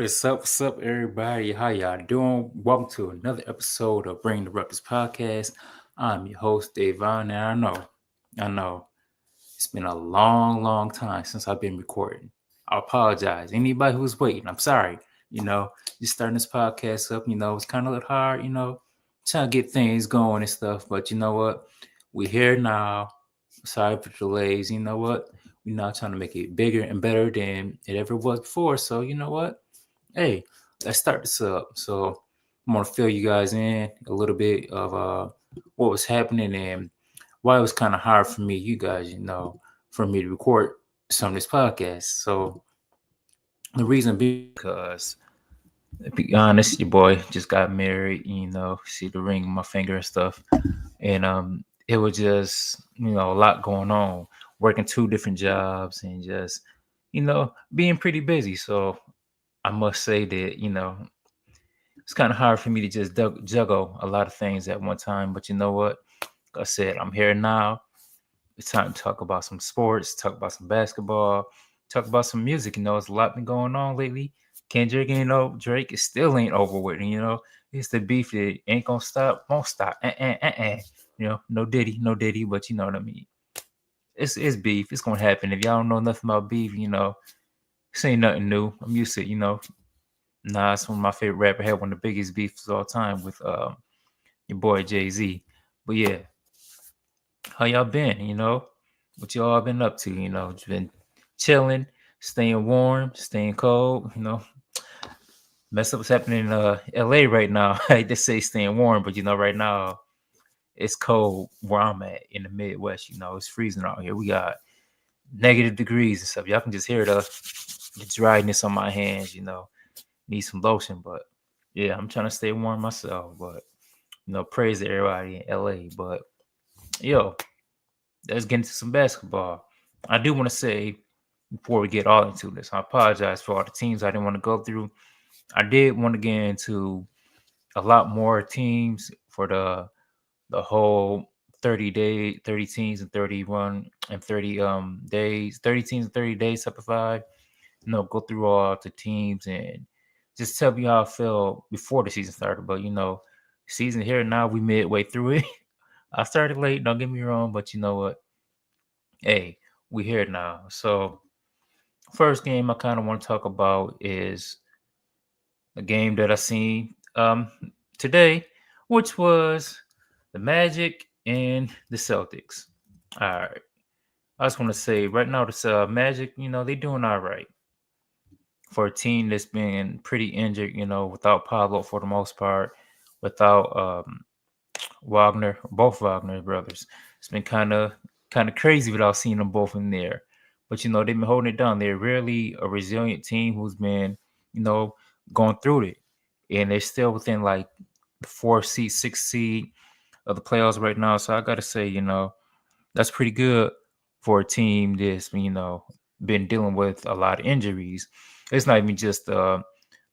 What's up, everybody? How y'all doing? Welcome to another episode of Bring the Ruckus podcast. I'm your host, Davon, and I know, it's been a long time since I've been recording. I apologize. Anybody who's waiting, I'm sorry. You know, just starting this podcast up, it's kind of a little hard, trying to get things going and stuff. But you know what? We're here now. Sorry for delays. You know what? We're now trying to make it bigger and better than it ever was before. So, you know what? Hey, let's start this up. So I'm gonna fill you guys in a little bit of what was happening and why it was kind of hard for me, you guys, for me to record some of this podcast. So the reason being because, to be honest, your boy just got married. See the ring on my finger and stuff, and it was just a lot going on, working two different jobs and just being pretty busy. So I must say that it's kind of hard for me to just juggle a lot of things at one time. But you know what? Like I said, I'm here now. It's time to talk about some sports, talk about some basketball, talk about some music. There's a lot been going on lately. Kendrick, Drake, it still ain't over with. It's the beef that ain't gonna stop, won't stop. No Diddy, no Diddy, but you know what I mean. It's beef. It's gonna happen. If y'all don't know nothing about beef, this ain't nothing new. I'm used to it. Nas, one of my favorite rapper, had one of the biggest beefs of all time with your boy Jay-Z. But yeah, how y'all been? What y'all been up to? Just been chilling, staying warm, staying cold. Mess up what's happening in LA right now. I just say staying warm, but right now it's cold where I'm at in the Midwest. It's freezing out here. We got negative degrees and stuff. Y'all can just hear the dryness on my hands. Need some lotion, but yeah, I'm trying to stay warm myself. But praise to everybody in LA. But yo, let's get into some basketball. I do want to say before we get all into this, I apologize for all the teams I didn't want to go through. I did want to get into a lot more teams for the whole 30 teams and 31 and 30 days, 30 teams and 30 days type of vibe. Go through all the teams and just tell me how I felt before the season started. But season here now, we midway through it. I started late, don't get me wrong, but you know what? Hey, we here now. So first game I kind of want to talk about is a game that I seen today, which was the Magic and the Celtics. All right. I just want to say right now, this Magic, they doing all right for a team that's been pretty injured, without Pablo for the most part, without Wagner, both Wagner brothers. It's been kind of crazy without seeing them both in there. But they've been holding it down. They're really a resilient team who's been, going through it. And they're still within like the 4th seed, 6th seed of the playoffs right now. So I gotta say, that's pretty good for a team that's been dealing with a lot of injuries. It's not even just the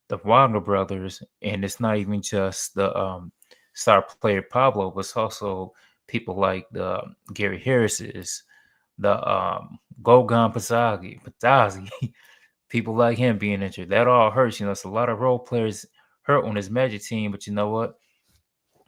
Wagner brothers, and it's not even just the star player Pablo, but it's also people like the Gary Harris's, the Gogan Patazi, people like him being injured. That all hurts. It's a lot of role players hurt on this Magic team, but you know what?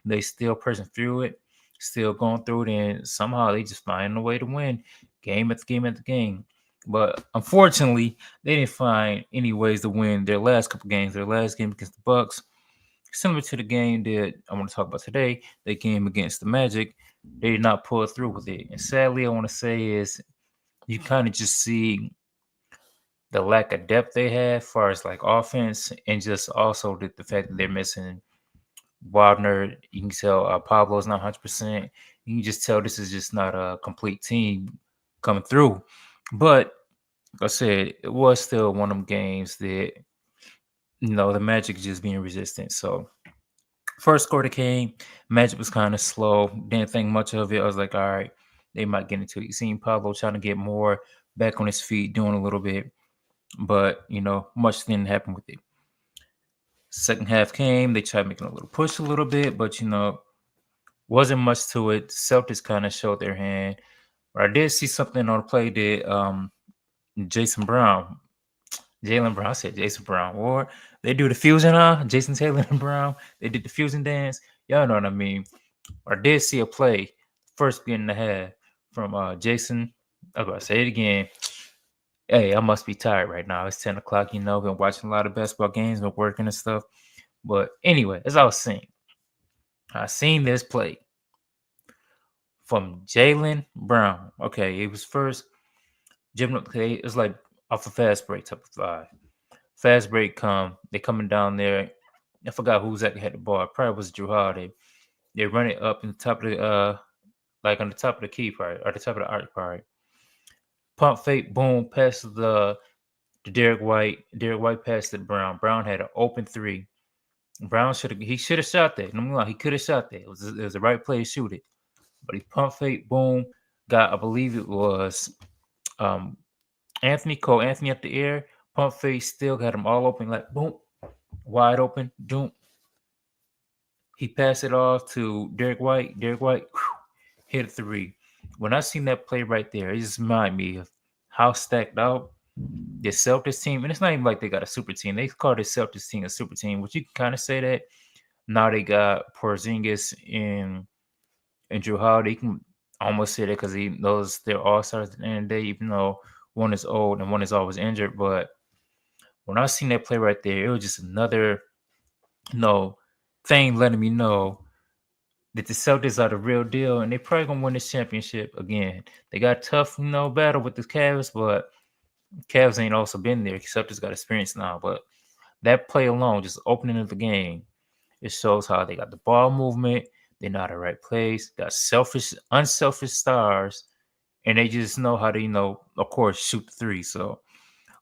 They still pressing through it, still going through it, and somehow they just find a way to win game after game after game. But unfortunately, they didn't find any ways to win their last couple games. Their last game against the Bucks, similar to the game that I want to talk about today, the game against the Magic, they did not pull through with it. And sadly, I want to say is you kind of just see the lack of depth they have as far as like offense, and just also the fact that they're missing Wagner. You can tell Pablo's not 100%. You can just tell this is just not a complete team coming through. But like I said, it was still one of them games that the Magic just being resistant. So first quarter came, Magic was kind of slow. Didn't think much of it. I was like, all right, they might get into it. You seen Pablo trying to get more back on his feet, doing a little bit, but much didn't happen with it. Second half came, they tried making a little push a little bit, but wasn't much to it. Celtics kind of showed their hand. But I did see something on the play that Jason Brown, Jalen Brown. I said Jason Brown. Or they do the fusion, Jason Taylor and Brown. They did the fusion dance. Y'all know what I mean. I did see a play, first beginning to half from Jason. I'm about to say it again. Hey, I must be tired right now. It's 10 o'clock, been watching a lot of basketball games, been working and stuff. But anyway, as I was saying, I seen this play from Jalen Brown. Okay, it was first. It was like off a fast break type of vibe. Fast break they coming down there. I forgot who's actually had the ball. It probably was Drew Holiday. They run it up in the top of the like on the top of the key part or the top of the arc part. Pump fake, boom, pass to Derek White. Derek White passed to Brown. Brown had an open three. Brown should have shot that. No more, he could have shot that. It was the right play to shoot it. But he pump fake, boom, got I believe it was Anthony up the air. Pump fake still got him all open, like boom, wide open, doom. He passed it off to Derek White. Derek White hit a three. When I seen that play right there, it just reminded me of how stacked out the Celtics team, and it's not even like they got a super team. They call the Celtics team a super team, which you can kind of say that. Now they got Porzingis and Drew Holiday. You can almost say that because he knows they're all stars at the end of the day, even though one is old and one is always injured. But when I seen that play right there, it was just another thing letting me know that the Celtics are the real deal, and they probably gonna win this championship again. They got a tough, battle with the Cavs, but Cavs ain't also been there. Celtics got experience now, but that play alone, just opening of the game, it shows how they got the ball movement. They're not the right place. Got unselfish stars, and they just know how to, of course, shoot the three. So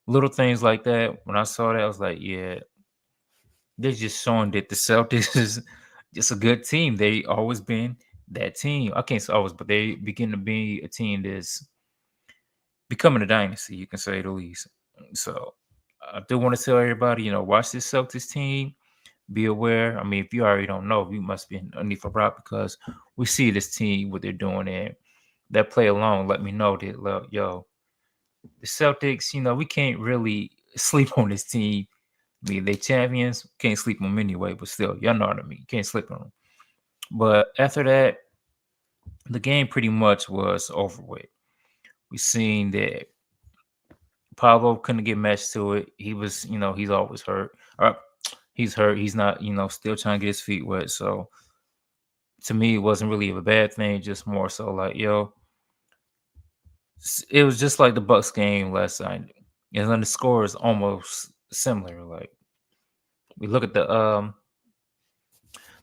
little things like that. When I saw that, I was like, yeah, they're just showing that the Celtics is just a good team. They always been that team. I can't say always, but they begin to be a team that's becoming a dynasty, you can say the least. So I do want to tell everybody, watch this Celtics team. Be aware. I mean, if you already don't know, you must be underneath a rock because we see this team, what they're doing, and that play alone let me know that, yo, the Celtics, we can't really sleep on this team. I mean, they champions, can't sleep on them anyway, but still, y'all know what I mean. Can't sleep on them. But after that, the game pretty much was over with. We seen that Pablo couldn't get matched to it. He was, he's always hurt. He's hurt. He's not, still trying to get his feet wet. So to me, it wasn't really a bad thing. Just more so like, yo, it was just like the Bucks game last night. And then the score is almost similar. Like we look at the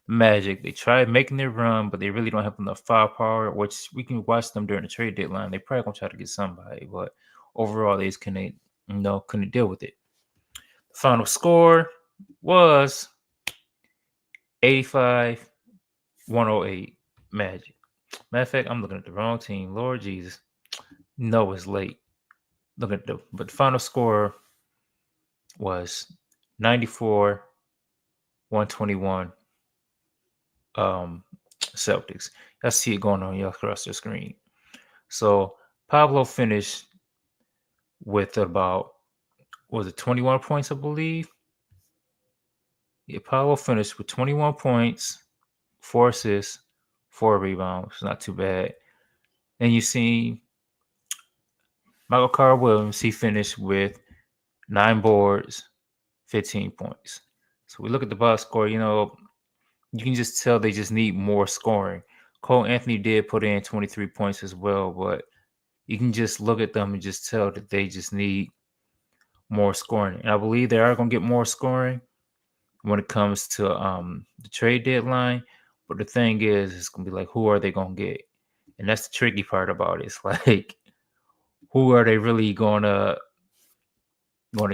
Magic. They tried making their run, but they really don't have enough firepower, which we can watch them during the trade deadline. They probably gonna try to get somebody, but overall they just couldn't deal with it. The final score was 85-108 Magic. Matter of fact, I'm looking at the wrong team. Lord Jesus. No, it's late. Look at but the final score was 94-121 Celtics. I see it going on across the screen. So Pablo finished with about, was it 21 points, I believe? Yeah, Pablo finished with 21 points, 4 assists, 4 rebounds. Not too bad. And you see Michael Carter Williams, he finished with 9 boards, 15 points. So we look at the box score, you can just tell they just need more scoring. Cole Anthony did put in 23 points as well, but you can just look at them and just tell that they just need more scoring. And I believe they are going to get more scoring when it comes to the trade deadline. But the thing is, it's going to be like, who are they going to get? And that's the tricky part about it. It's like, who are they really going to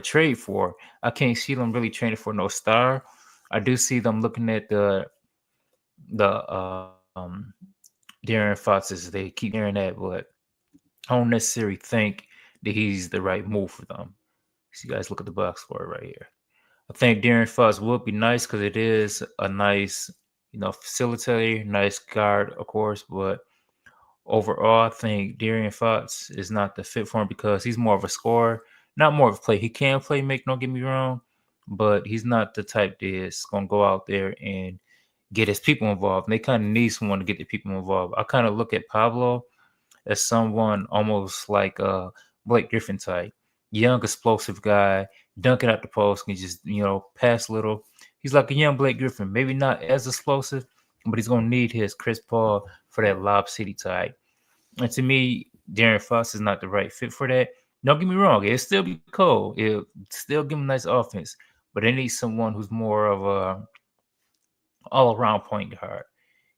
trade for? I can't see them really trading for no star. I do see them looking at the De'Aaron Foxes. They keep hearing that, but I don't necessarily think that he's the right move for them. So you guys look at the box score right here. I think De'Aaron Fox would be nice because it is a nice, facilitator, nice guard, of course. But overall, I think De'Aaron Fox is not the fit for him because he's more of a scorer. not more of a play. He can play make, don't get me wrong, but he's not the type that's gonna go out there and get his people involved. And they kind of need someone to get the people involved. I kind of look at Pablo as someone almost like a Blake Griffin type, young explosive guy, dunking at the post, can just pass little. He's like a young Blake Griffin, maybe not as explosive, but he's gonna need his Chris Paul for that Lob City type. And to me, Darren Fox is not the right fit for that. Don't get me wrong, it'll still be cold. It'll still give him a nice offense, but they need someone who's more of a all around point guard.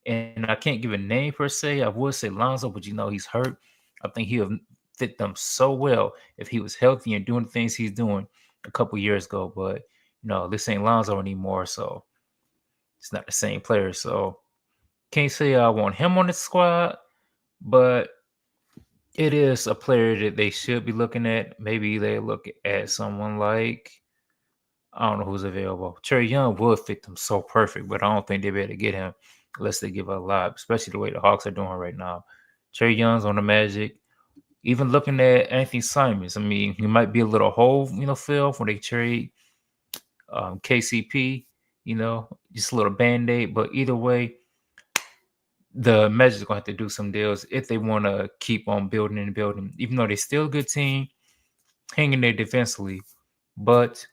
And I can't give a name per se. I would say Lonzo, but he's hurt. I think he'll fit them so well if he was healthy and doing the things he's doing a couple years ago. But this ain't Lonzo anymore, so it's not the same player. So can't say I want him on the squad, but it is a player that they should be looking at. Maybe they look at someone like I don't know who's available. Trey Young would fit them so perfect, but I don't think they'll be able to get him unless they give a lot, especially the way the Hawks are doing right now. Trey Young's on the Magic. Even looking at Anthony Simons, I mean, he might be a little hole, Phil, when they trade KCP, just a little band-aid. But either way, the Magic are going to have to do some deals if they want to keep on building and building, even though they're still a good team, hanging there defensively. But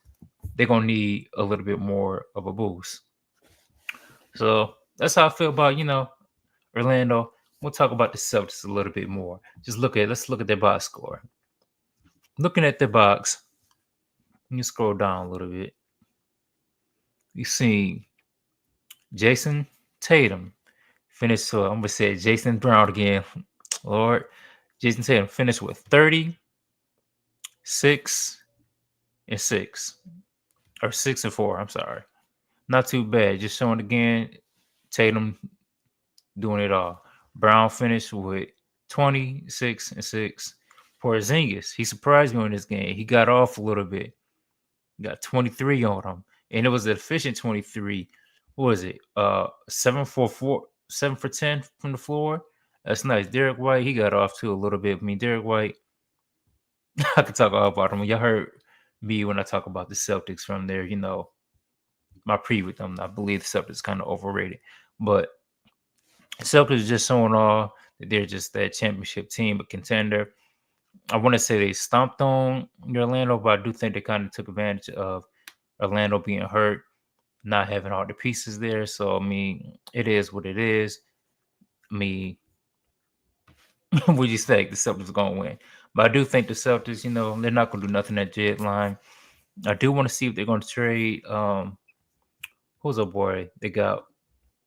they're going to need a little bit more of a boost. So that's how I feel about, Orlando. We'll talk about the Celtics a little bit more. Let's look at their box score. Looking at their box, you scroll down a little bit. You see Jason Tatum finished. So I'm gonna say Jason Brown again. Lord, Jason Tatum finished with 30, 6, and 6. Or 6 and 4. I'm sorry. Not too bad. Just showing again, Tatum doing it all. Brown finished with 26 and 6. Porzingis, he surprised me in this game. He got off a little bit. Got 23 on him. And it was an efficient 23. What was it? 7 for 4, 7 for 10 from the floor. That's nice. Derek White, he got off too a little bit. I mean, Derek White, I could talk all about him. Y'all heard me when I talk about the Celtics from there, my pre with them. I believe the Celtics kind of overrated. But Celtics just showing off that they're just that championship team, a contender. I want to say they stomped on Orlando, but I do think they kind of took advantage of Orlando being hurt, not having all the pieces there. So, I mean, it is what it is. I mean, we just think the Celtics are going to win. But I do think the Celtics, they're not going to do nothing at deadline. I do want to see if they're going to trade. Who's a boy? They got,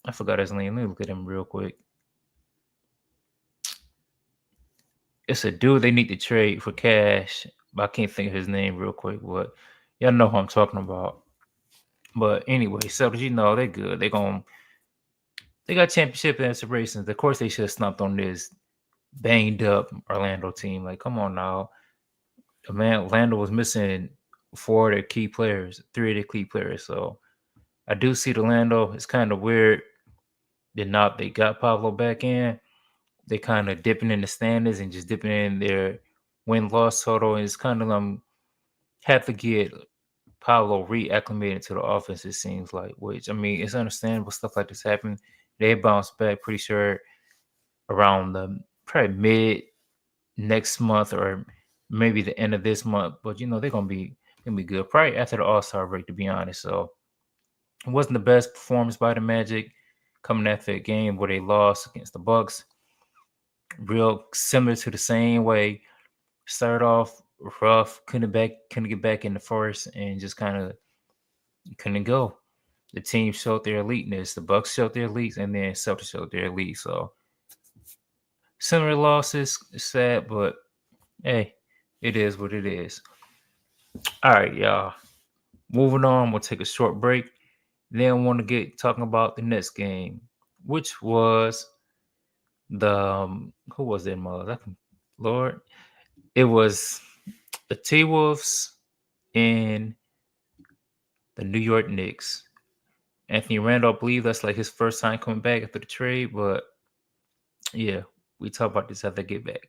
I forgot his name. Let me look at him real quick. It's a dude they need to trade for cash, but I can't think of his name real quick. But y'all know who I'm talking about. But anyway, Celtics, they're good. They got championship aspirations. Of course, they should have stumped on this banged up Orlando team. Like, come on now. Man, Orlando was missing 4 of their key players, 3 of their key players. So I do see Orlando. It's kind of weird that they got Pablo back in. They kind of dipping in the standings and just dipping in their win-loss total. And it's kind of have to get Pablo reacclimated to the offense, it seems like, which, I mean, it's understandable stuff like this happen. They bounce back pretty sure around the probably mid next month or maybe the end of this month. But, they're going to be good. Probably after the All-Star break, to be honest. So it wasn't the best performance by the Magic coming after a game where they lost against the Bucks. Real similar to the same way. Started off rough, couldn't get back in the first, and just kind of couldn't go. The team showed their eliteness. The Bucks showed their elite, and then Celtics showed their elite. So similar losses, it's sad, but hey, it is what it is. All right, y'all. Moving on, we'll take a short break. Then I want to get talking about the next game, which was the who was it, Lord? It was the T-Wolves and the New York Knicks. Anthony Randolph, I believe that's like his first time coming back after the trade, but yeah, we talk about this after they get back.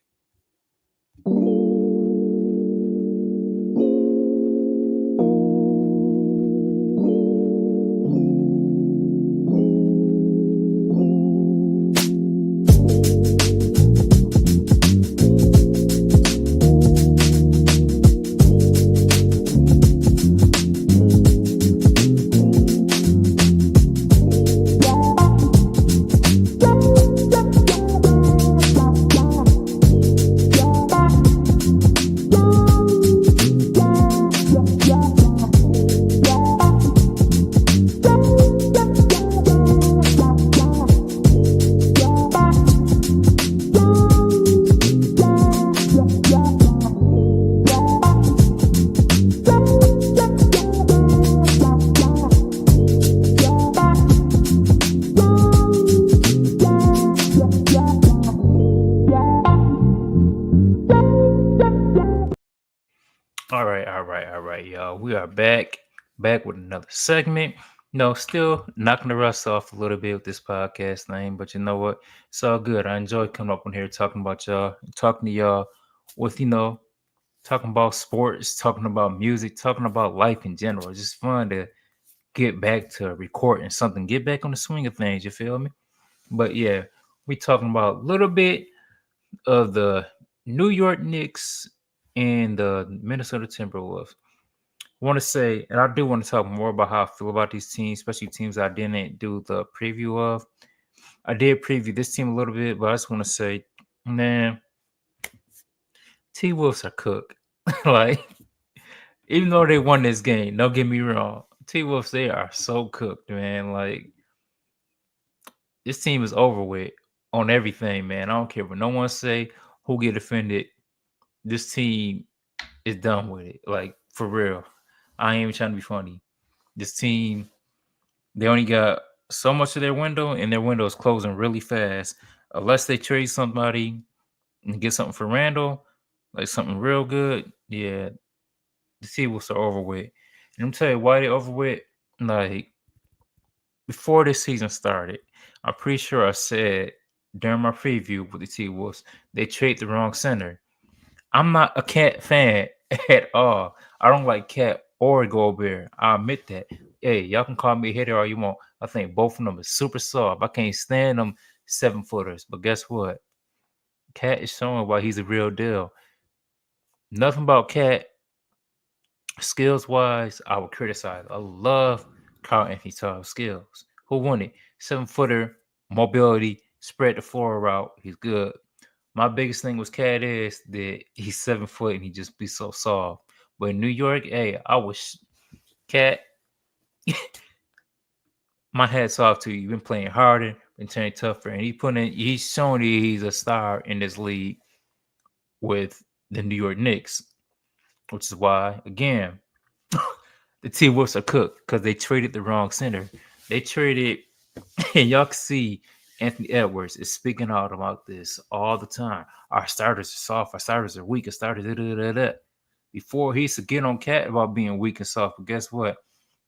All right, y'all. We are back with another segment. Still knocking the rust off a little bit with this podcast name, but you know what? It's all good. I enjoy coming up on here talking about y'all, talking to y'all with, talking about sports, talking about music, talking about life in general. It's just fun to get back to recording something, get back on the swing of things, you feel me? But yeah, we talking about a little bit of the New York Knicks and the Minnesota Timberwolves. I want to say, and I do want to talk more about how I feel about these teams, especially teams I didn't do the preview of. I did preview this team a little bit, but I just want to say, man, T Wolves are cooked. Like, even though they won this game, don't get me wrong, T Wolves, they are so cooked, man. Like, this team is over with on everything, man. I don't care what no one say, who get offended. This team is done with it. Like, for real. I ain't even trying to be funny. This team, they only got so much of their window, and their window is closing really fast. Unless they trade somebody and get something for Randall, like something real good, yeah, the T-Wolves are over with. And I'm tell you why they over with. Like, before this season started, I'm pretty sure I said during my preview with the T-Wolves, they trade the wrong center. I'm not a Cat fan at all. I don't like Cat or Gobert. I admit that. Hey, y'all can call me a hater all you want. I think both of them is super soft. I can't stand them 7-footers. But guess what? Cat is showing why he's a real deal. Nothing about Cat skills wise, I would criticize. I love Carl Anthony Towns skills. Who won it? 7-footer, mobility, spread the floor route. He's good. My biggest thing with Cat is that he's 7 foot and he just be so soft. But in New York, hey, I wish Cat, my hat's off to you. You've been playing harder, been turning tougher, and he's showing that he's a star in this league with the New York Knicks, which is why, again, the T Wolves are cooked because they traded the wrong center. They traded, and y'all can see Anthony Edwards is speaking out about this all the time. Our starters are soft. Our starters are weak. Our starters, da, da, da, da. Before he used to get on Cat about being weak and soft. But guess what?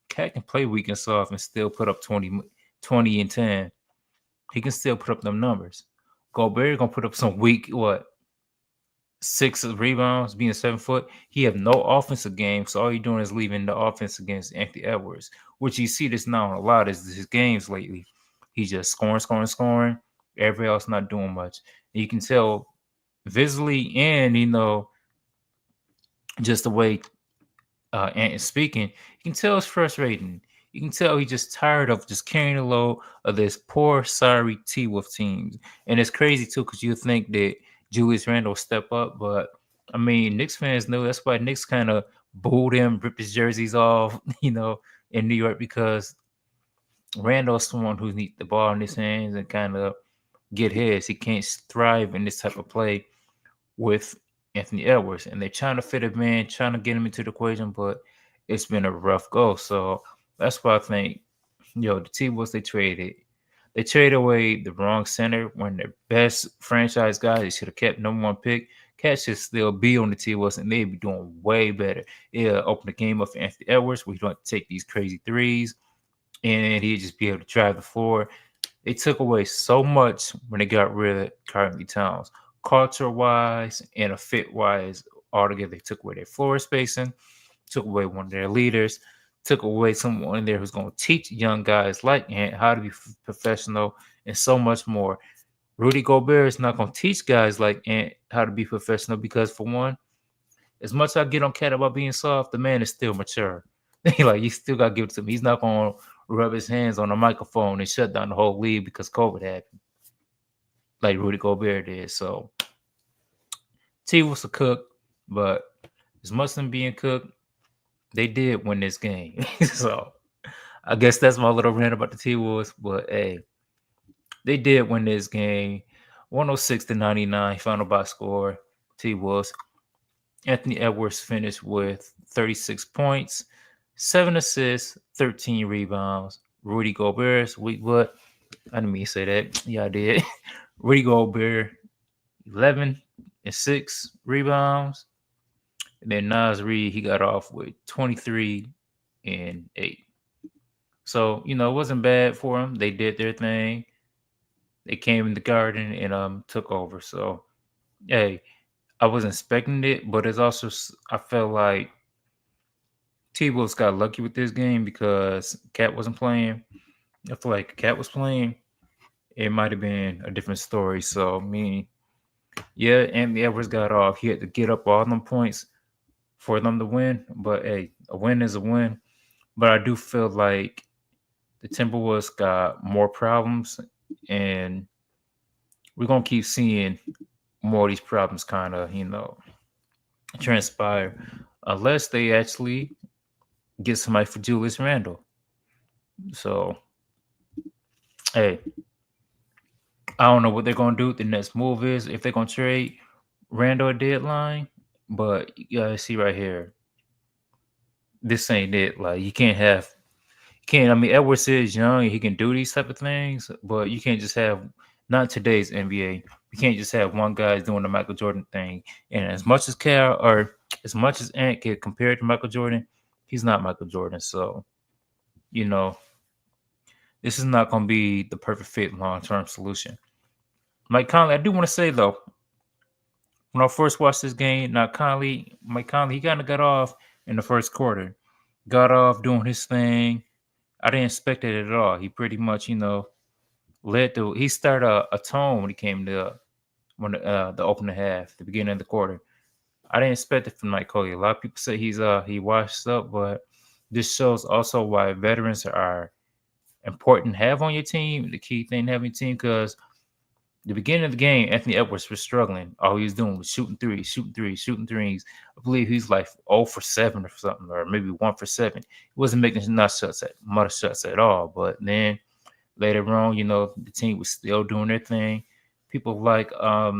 Cat can play weak and soft and still put up 20 and 10. He can still put up them numbers. Gobert gonna put up some weak, 6 rebounds, being 7 foot. He have no offensive game, so all you're doing is leaving the offense against Anthony Edwards, which you see this now a lot is his games lately. He's just scoring. Everybody else not doing much. And you can tell visually and just the way Ant is speaking, you can tell it's frustrating. You can tell he's just tired of just carrying the load of this poor, sorry T-Wolf teams. And it's crazy too, because you think that Julius Randle will step up, but I mean, Knicks fans know that's why Knicks kind of booed him, ripped his jerseys off, in New York, because Randall's someone who needs the ball in his hands and kind of get his. He can't thrive in this type of play with Anthony Edwards, and they're trying to fit him in, trying to get him into the equation, but it's been a rough go. So that's why I think, the T-Wolves they traded away the wrong center, one of their best franchise guys. They should have kept number one pick. Cat should still be on the T-Wolves, and they'd be doing way better. Yeah, open the game up for Anthony Edwards, where he don't take these crazy threes, and he'd just be able to drive the floor. They took away so much when they got rid of Carly Towns. Culture wise and a fit wise, altogether, they took away their floor spacing, took away one of their leaders, took away someone in there who's going to teach young guys like Ant how to be professional and so much more. Rudy Gobert is not going to teach guys like Ant how to be professional because, for one, as much as I get on Cat about being soft, the man is still mature. Like, you still got to give it to him. He's not going to rub his hands on a microphone and shut down the whole league because COVID happened, like Rudy Gobert did. So T was a cook, but as much as them being cooked, they did win this game. So I guess that's my little rant about the T Wolves. But hey, they did win this game, 106-99 final box score. T Wolves. Anthony Edwards finished with 36 points, 7 assists, 13 rebounds. Rudy Gobert's weak what? I didn't mean to say that. Yeah, I did. Rudy Gobert, 11 and 6 rebounds. And then Nas Reed, he got off with 23 and 8. So, it wasn't bad for them. They did their thing. They came in the garden and took over. So, hey, I wasn't expecting it, but it's also I felt like T Wolves got lucky with this game because Cat wasn't playing. I feel like Cat was playing, it might have been a different story. So, I mean, yeah, Anthony Edwards got off. He had to get up all them points for them to win. But hey, a win is a win. But I do feel like the Timberwolves got more problems, and we're gonna keep seeing more of these problems kind of, transpire unless they actually get somebody for Julius Randle. So, hey, I don't know what they're gonna do. The next move is if they're gonna trade Randle at deadline, but you gotta see right here, this ain't it. Like you can't have, can't. I mean, Edwards is young; he can do these type of things, but you can't just have. Not today's NBA. You can't just have one guy doing the Michael Jordan thing. And as much as Cal or as much as Ant get compared to Michael Jordan, he's not Michael Jordan. So, you know, this is not going to be the perfect fit long term solution. Mike Conley, I do want to say though, when I first watched this game, Mike Conley, he kind of got off in the first quarter, got off doing his thing. I didn't expect it at all. He pretty much, he started a tone when he came to when the opening half, the beginning of the quarter. I didn't expect it from Mike Conley. A lot of people say he washed up, but this shows also why veterans are important to have on your team. The key thing to have on your team because the beginning of the game, Anthony Edwards was struggling. All he was doing was shooting threes, shooting threes, shooting threes. I believe he's like 0 for 7 or something, or maybe 1 for 7. He wasn't making much shots at all. But then later on, the team was still doing their thing. People like I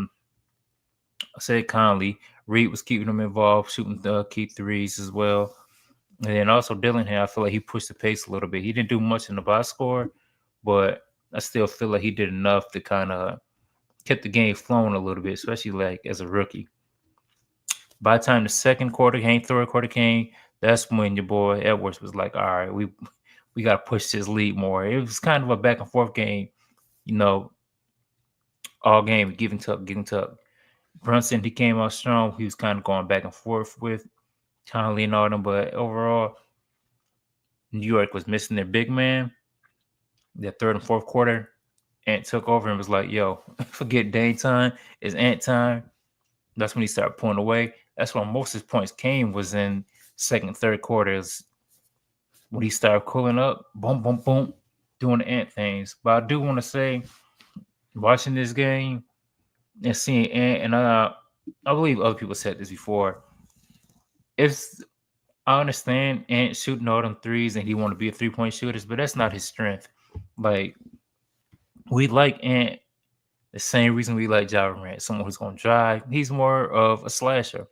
said Conley, Reed was keeping them involved, shooting the key threes as well. And then also Dillingham, I feel like he pushed the pace a little bit. He didn't do much in the box score, but I still feel like he did enough to kind of kept the game flowing a little bit, especially like as a rookie. By the time the second quarter came, third quarter came, that's when your boy Edwards was like, all right, we got to push this lead more. It was kind of a back and forth game, you know, all game, giving tough. Brunson, he came out strong. He was kind of going back and forth with Conley and all them, but overall, New York was missing their big man. The third and fourth quarter, Ant took over and was like, yo, forget Dame time. It's Ant time. That's when he started pulling away. That's when most of his points came was in second, third quarters when he started cooling up, boom, boom, boom, doing the Ant things. But I do want to say, watching this game and seeing Ant, and I believe other people said this before, it's I understand Ant shooting all them threes and he want to be a 3-point shooter, but that's not his strength. Like we like Ant the same reason we like Ja Morant, someone who's gonna drive. He's more of a slasher.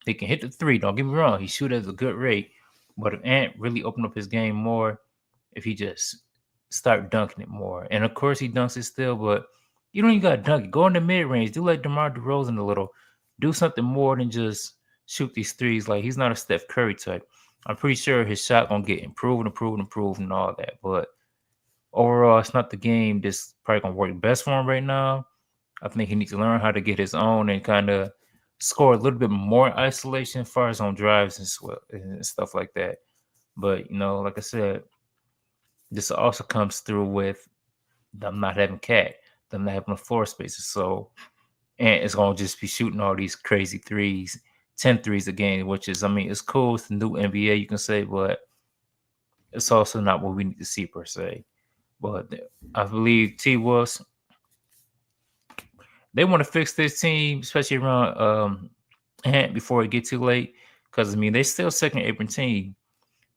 He can hit the three. Don't get me wrong. He shoot at a good rate, but if Ant really opened up his game more, if he just start dunking it more, and of course he dunks it still, but you don't even got to dunk it. Go in the mid range. Do like DeMar DeRozan a little. Do something more than just shoot these threes. Like he's not a Steph Curry type. I'm pretty sure his shot gonna get improved, and all that. But overall, it's not the game that's probably gonna work best for him right now. I think he needs to learn how to get his own and kind of score a little bit more isolation as far as on drives and stuff like that. But like I said, this also comes through with them not having cat, them not having the floor spaces. So and it's gonna just be shooting all these crazy threes, 10 threes a game, which is, I mean, it's cool. It's the new NBA, you can say, but it's also not what we need to see per se. But I believe T Wolves, they want to fix this team, especially around Ant before it get too late. Because I mean, they still second apron team.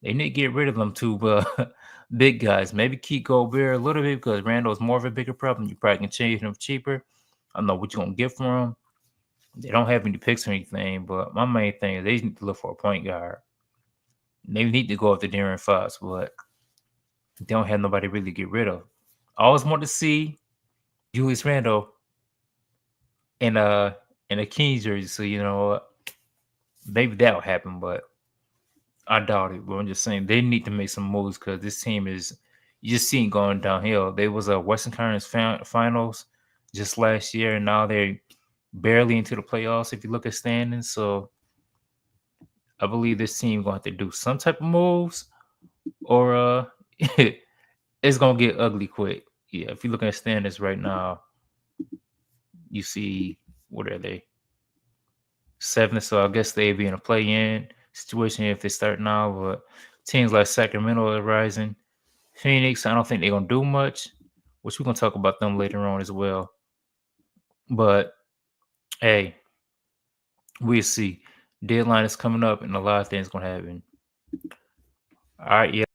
They need to get rid of them two big guys. Maybe keep Gobert a little bit because Randall's more of a bigger problem. You probably can change him cheaper. I don't know what you're gonna get for him. They don't have any picks or anything, but my main thing is they need to look for a point guard. They need to go after Darren Fox, but they don't have nobody really to get rid of. I always want to see Julius Randle in a Kings jersey. So maybe that will happen, but I doubt it. But I'm just saying they need to make some moves because this team is you just see it going downhill. They was a Western Conference Finals just last year, and now they're barely into the playoffs. If you look at standings, so I believe this team gonna have to do some type of moves, or it's gonna get ugly quick. Yeah, if you look at standings right now, you see what are they? Seventh, so I guess they'd be in a play-in situation if they start now. But teams like Sacramento are rising. Phoenix, I don't think they're gonna do much, which we're gonna talk about them later on as well. But hey, we'll see. Deadline is coming up, and a lot of things gonna happen. All right, yeah.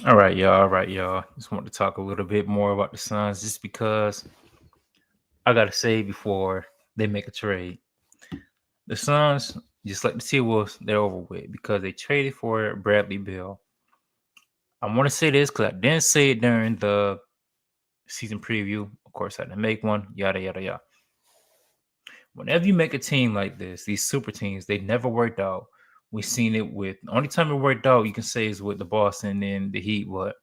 All right, y'all. All right, y'all. Just want to talk a little bit more about the Suns, just because I gotta say before they make a trade, the Suns, just like the T-Wolves, they're over with because they traded for Bradley Beal. I want to say this because I didn't say it during the season preview. Of course, I had to make one. Yada yada yada. Whenever you make a team like this, these super teams, they never worked out. We've seen it with the only time it worked out, you can say, is with the Boston and the Heat. But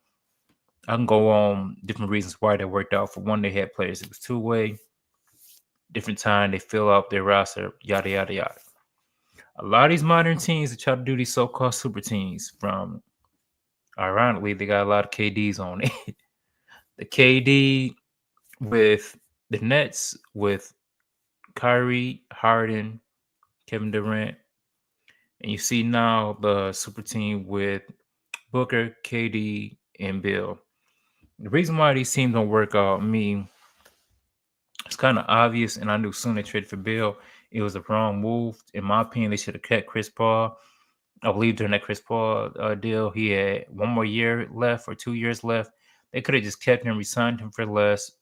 I can go on different reasons why they worked out. For one, they had players. It was two-way. Different time they fill out their roster. Yada yada yada. A lot of these modern teams that try to do these so-called super teams, from ironically, they got a lot of KDs on it. The KD with the Nets with Kyrie, Harden, Kevin Durant, and you see now the super team with Booker, KD, and Bill. The reason why these teams don't work out, it's kind of obvious, and I knew soon they traded for Bill. It was the wrong move. In my opinion, they should have kept Chris Paul. I believe during that Chris Paul deal, he had one more year left or 2 years left. They could have just kept him, resigned him for less,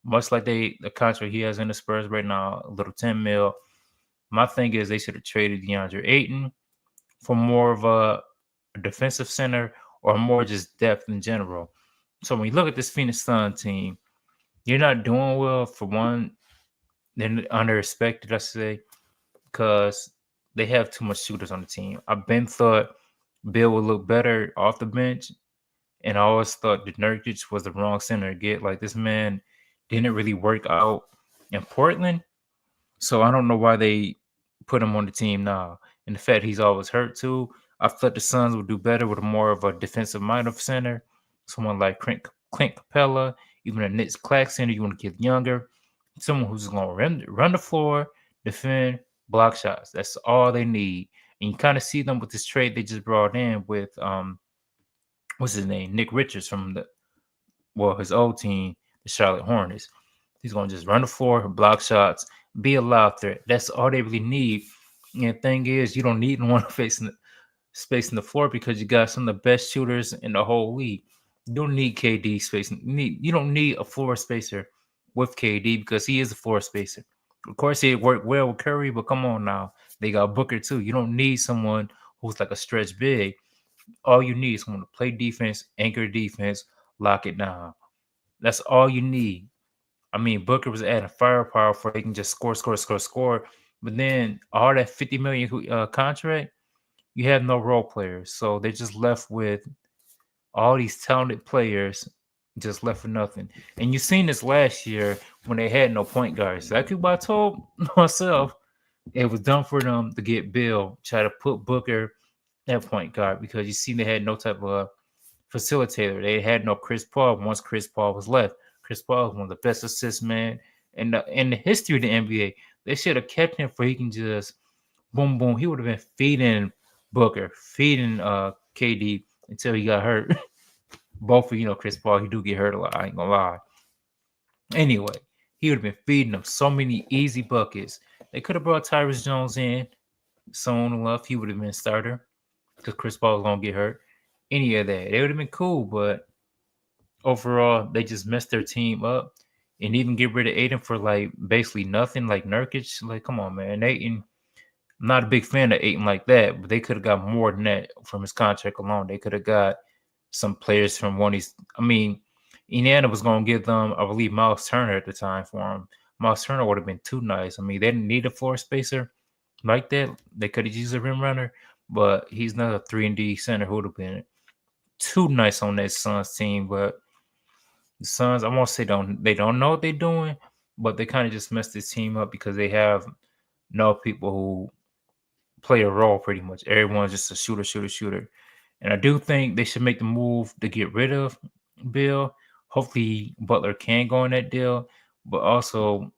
much like the contract he has in the Spurs right now, a little 10 mil. My thing is they should have traded DeAndre Ayton for more of a defensive center or more just depth in general. So when you look at this Phoenix Sun team, you're not doing well. For one, they're under-respected, I say, because they have too much shooters on the team. I've been thought Bill would look better off the bench, and I always thought that Nurkic was the wrong center to get. Like, this man didn't really work out in Portland, so I don't know why they put him on the team now. And the fact he's always hurt too, I thought the Suns would do better with more of a defensive minded center, someone like Clint Capella, even a Knicks Clack center. You want to get younger, someone who's going to run the floor, defend, block shots. That's all they need. And you kind of see them with this trade they just brought in with what's his name, Nick Richards from his old team, the Charlotte Hornets. He's going to just run the floor, block shots, be a loud threat. That's all they really need. And the thing is, you don't need one facing space in the floor because you got some of the best shooters in the whole league. You don't need KD spacing. You don't need a floor spacer with KD because he is a floor spacer. Of course, he worked well with Curry, but come on now. They got Booker too. You don't need someone who's like a stretch big. All you need is someone to play defense, anchor defense, lock it down. That's all you need. I mean, Booker was adding firepower for he can just score, score, score, score. But then all that 50 million contract, you have no role players, so they just left with all these talented players just left for nothing. And you seen this last year when they had no point guards. Exactly what I told myself. It was done for them to get Bill, try to put Booker at point guard because you see they had no type of facilitator. They had no Chris Paul once Chris Paul was left. Chris Paul was one of the best assist man in the history of the NBA. They should have kept him for he can just boom boom. He would have been feeding Booker, feeding KD until he got hurt. Both of Chris Paul, he do get hurt a lot. I ain't gonna lie. Anyway, he would have been feeding them so many easy buckets. They could have brought Tyrus Jones in soon enough. He would have been starter because Chris Paul was gonna get hurt. Any of that, they would have been cool. But overall, they just messed their team up and even get rid of Aiden for like basically nothing, like Nurkic. Like, come on, man, Aiden. I'm not a big fan of Aiden like that, but they could have got more than that from his contract alone. They could have got some players from one of these. I mean, Indiana was going to give them, I believe, Miles Turner at the time for him. Miles Turner would have been too nice. I mean, they didn't need a floor spacer like that. They could have used a rim runner, but he's not a 3-and-D center who would have been too nice on that Suns team. But the Suns, I won't say they don't know what they're doing, but they kind of just messed this team up because they have no people who play a role pretty much. Everyone's just a shooter, shooter, shooter. And I do think they should make the move to get rid of Bill. Hopefully Butler can go on that deal. But also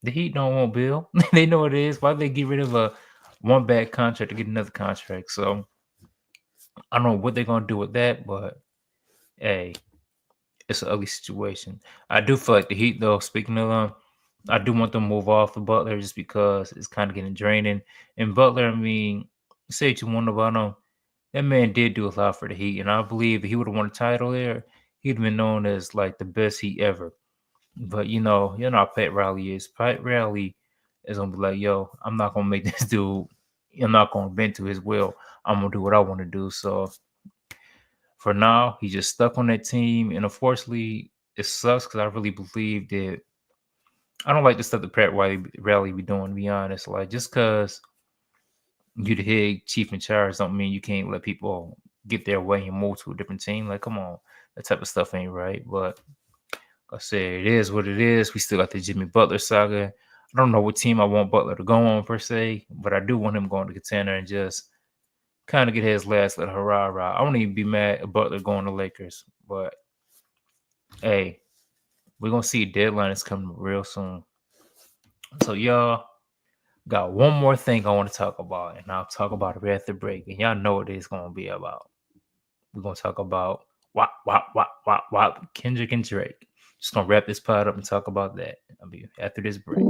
the Heat don't want Bill. They know what it is. Why they get rid of a one bad contract to get another contract? So I don't know what they're gonna do with that, but hey, it's an ugly situation. I do feel like the Heat though, speaking of them, I do want them to move off the Butler just because it's kind of getting draining. And Butler, I mean, say what you want about him, that man did do a lot for the Heat, and I believe if he would have won a title there, he'd been known as like the best Heat ever. But you know how Pat Riley is. Pat Riley is gonna be like, "Yo, I'm not gonna make this dude. I'm not gonna bend to his will. I'm gonna do what I want to do." So for now, he's just stuck on that team, and unfortunately, it sucks because I really believe that I don't like the stuff that Pat Riley be doing. To be honest, like just because you the head chief in charge don't mean you can't let people get their way and move to a different team. Like, come on, that type of stuff ain't right. But like I said, it is what it is. We still got the Jimmy Butler saga. I don't know what team I want Butler to go on per se, but I do want him going to contender and just kind of get his last little hurrah. I won't even be mad at Butler going to Lakers, but hey, we're gonna see deadline is coming real soon. So y'all got one more thing I want to talk about, and I'll talk about it right after the break. And y'all know what it's gonna be about. We're gonna talk about wop, Kendrick and Drake. Just gonna wrap this pod up and talk about that. I'll be after this break.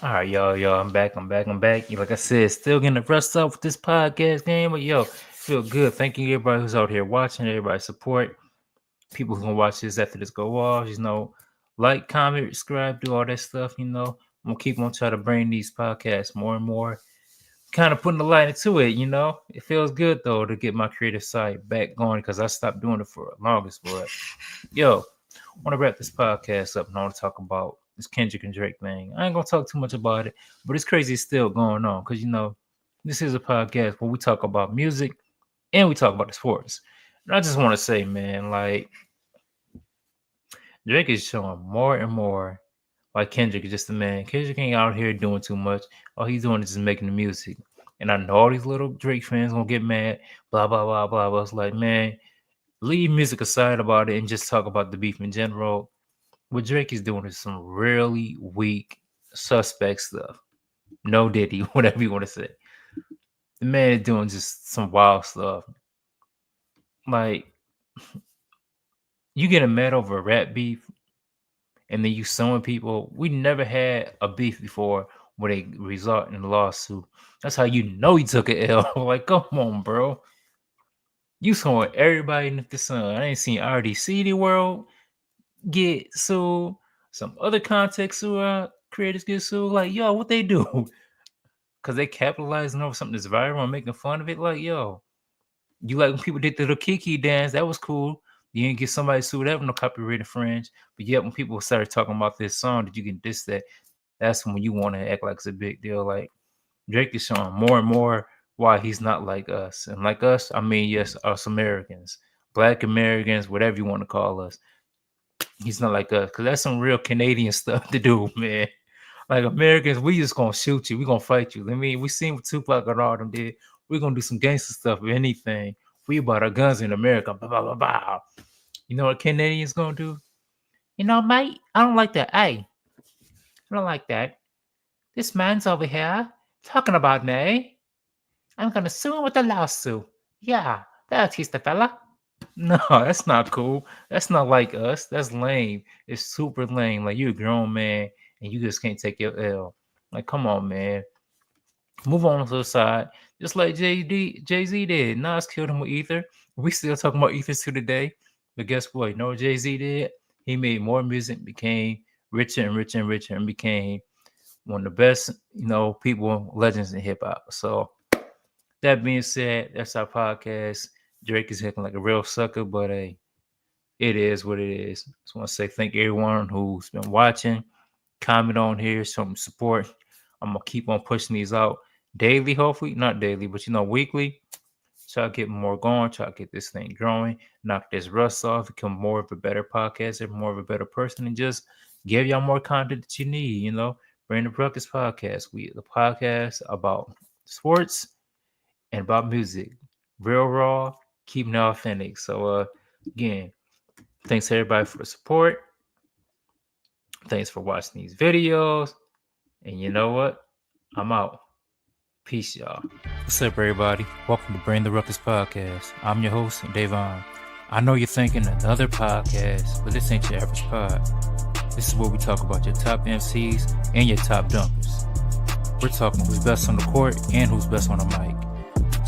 All right, y'all. I'm back. Like I said, still getting the rest up with this podcast game, but yo, feel good. Thank you everybody who's out here watching, everybody support. People who gonna watch this after this go off, like, comment, subscribe, do all that stuff. I'm gonna keep on trying to bring these podcasts more and more. Kind of putting the light into it. It feels good though to get my creative side back going because I stopped doing it for the longest. But yo, I want to wrap this podcast up and I want to talk about this Kendrick and Drake thing. I ain't gonna talk too much about it, but it's crazy it's still going on because this is a podcast where we talk about music and we talk about the sports. And I just want to say, man, like Drake is showing more and more like Kendrick is just a man. Kendrick ain't out here doing too much. All he's doing is just making the music. And I know all these little Drake fans gonna get mad, blah blah blah blah blah. It's like, man, leave music aside about it and just talk about the beef in general. What Drake is doing is some really weak, suspect stuff. No Diddy, whatever you want to say. The man is doing just some wild stuff. Like, you get mad over a rap beef, and then you suing people. We never had a beef before where they result in a lawsuit. That's how you know he took an L. Like, come on, bro. You suing everybody in the sun. I ain't seen RDC World get sued. Some other context creators get sued. Like, yo, what they do? Because they capitalizing over something that's viral and making fun of it. Like, yo, you like when people did the Kiki dance, that was cool. You didn't get somebody sued up, no copyright infringe. But yet, when people started talking about this song, that you can diss that, that's when you want to act like it's a big deal. Like, Drake is showing more and more why he's not like us. And like us, I mean, yes, us Americans, Black Americans, whatever you want to call us. He's not like us, because that's some real Canadian stuff to do, man. Like, Americans, we just gonna shoot you. We gonna fight you. I mean, we seen what Tupac and all them did. We're gonna do some gangster stuff or anything. We about our guns in America. Blah, blah, blah, blah. You know what Canadians gonna do? You know, mate, I don't like that. Hey, I don't like that. This man's over here talking about me. I'm gonna sue him with a lawsuit. Yeah, that'll teach the fella. No, that's not cool. That's not like us. That's lame. It's super lame. Like, you're a grown man and you just can't take your L. Like, come on, man. Move on to the side. Just like Jay-Z did. Nas killed him with Ether. We still talking about Ether to today. But guess what? You know what Jay-Z did? He made more music, became richer and richer and richer, and became one of the best, people, legends in hip hop. So that being said, that's our podcast. Drake is acting like a real sucker, but hey, it is what it is. Just want to say thank everyone who's been watching. Comment on here, show some support. I'm gonna keep on pushing these out daily, hopefully. Not daily, but weekly. Try to get more going, try to get this thing growing, knock this rust off, become more of a better podcaster, more of a better person, and just give y'all more content that you need, Bring the Ruckus Podcast. The podcast about sports and about music. Real raw, keeping it authentic. So again, thanks everybody for the support. Thanks for watching these videos. And you know what? I'm out. Peace, y'all. What's up, everybody? Welcome to Bring the Ruckus Podcast. I'm your host, Davon. I know you're thinking another podcast, but this ain't your average pod. This is where we talk about your top MCs and your top dunkers. We're talking who's best on the court and who's best on the mic.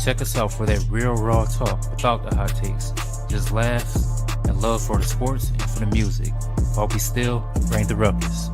Check us out for that real raw talk without the hot takes. Just laughs and love for the sports and for the music, while we still bring the ruckus.